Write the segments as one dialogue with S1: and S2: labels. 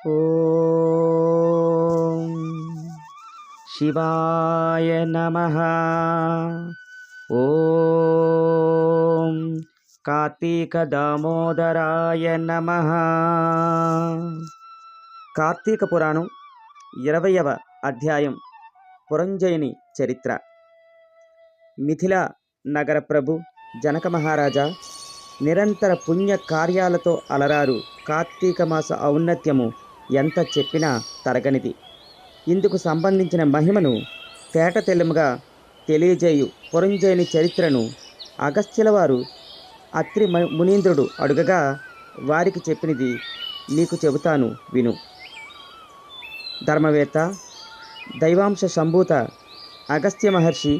S1: ఓం శివాయ నమః. ఓం కార్తీక దామోదరాయ నమః. కార్తీక పురాణం 20వ అధ్యాయం. పురంజయుని చరిత్ర. మిథిలా నగర ప్రభు జనక మహారాజా, నిరంతర పుణ్య కార్యాలతో అలరారు కార్తీక మాస ఔన్నత్యము ఎంత చెప్పినా తరగనిది. ఇందుకు సంబంధించిన మహిమను తేటతెల్లముగా తెలియజేయు పురంజయుని చరిత్రను అగస్త్యుల వారు అత్రి మునీంద్రుడు అడుగగా వారికి చెప్పినది నీకు చెబుతాను విను. ధర్మవేత్త, దైవాంశ సంభూత అగస్త్య మహర్షి,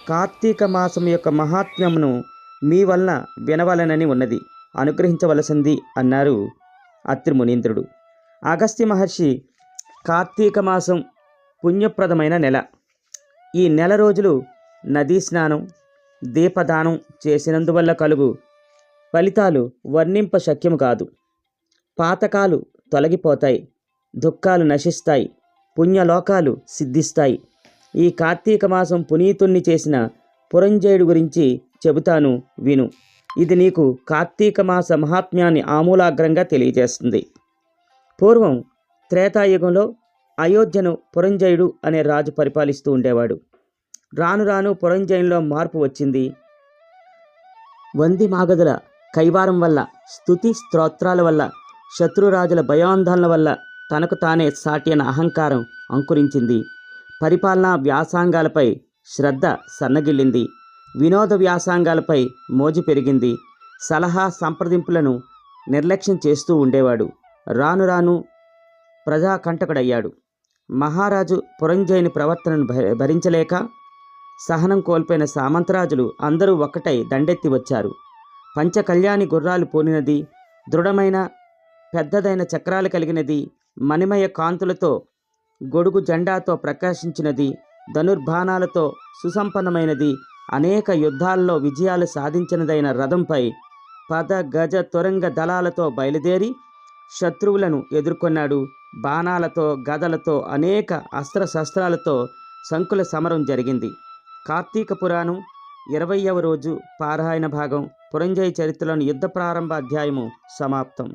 S1: కార్తీక మాసం యొక్క మహాత్మ్యమును మీ వలన వినవలనని ఉన్నది, అనుగ్రహించవలసింది అన్నారు అత్రి మునీంద్రుడు. అగస్త్య మహర్షి, కార్తీక మాసం పుణ్యప్రదమైన నెల. ఈ నెల రోజులు నదీ స్నానం, దీపదానం చేసినందువల్ల కలుగు ఫలితాలు వర్ణింప శక్యము కాదు. పాతకాలు తొలగిపోతాయి, దుఃఖాలు నశిస్తాయి, పుణ్యలోకాలు సిద్ధిస్తాయి. ఈ కార్తీక మాసం పునీతుణ్ణి చేసిన పురంజయుడు గురించి చెబుతాను విను. ఇది నీకు కార్తీక మాస మహాత్మ్యాన్ని ఆమూలాగ్రంగా తెలియజేస్తుంది. పూర్వం త్రేతాయుగంలో అయోధ్యను పురంజయుడు అనే రాజు పరిపాలిస్తూ ఉండేవాడు. రాను రాను పురంజయునిలో మార్పు వచ్చింది. వంది మాగధుల కైవారం వల్ల, స్తుతి స్తోత్రాల వల్ల, శత్రురాజుల భయాందోళన వల్ల తనకు తానే సాటి అన్న అహంకారం అంకురించింది. పరిపాలనా వ్యాసంగాలపై శ్రద్ధ సన్నగిల్లింది. వినోద వ్యాసంగాలపై మోజు పెరిగింది. సలహా సంప్రదింపులను నిర్లక్ష్యం చేస్తూ ఉండేవాడు. రాను రాను ప్రజాకంటకుడయ్యాడు. మహారాజు పురంజయుని ప్రవర్తనను భరించలేక సహనం కోల్పోయిన సామంతరాజులు అందరూ ఒక్కటై దండెత్తి వచ్చారు. పంచకళ్యాణి గుర్రాలు పూనినది, దృఢమైన పెద్దదైన చక్రాలు కలిగినది, మణిమయ కాంతులతో గొడుగు జెండాతో ప్రకాశించినది, ధనుర్బాణాలతో సుసంపన్నమైనది, అనేక యుద్ధాల్లో విజయాలు సాధించినదైన రథంపై పద గజ తురంగ దళాలతో బయలుదేరి శత్రువులను ఎదుర్కొన్నాడు. బాణాలతో, గదలతో, అనేక అస్త్రశస్త్రాలతో సంకుల సమరం జరిగింది. కార్తీక పురాణం 20వ రోజు పారాయణ భాగం. పురంజయ చరిత్రలోని యుద్ధ ప్రారంభ అధ్యాయము సమాప్తం.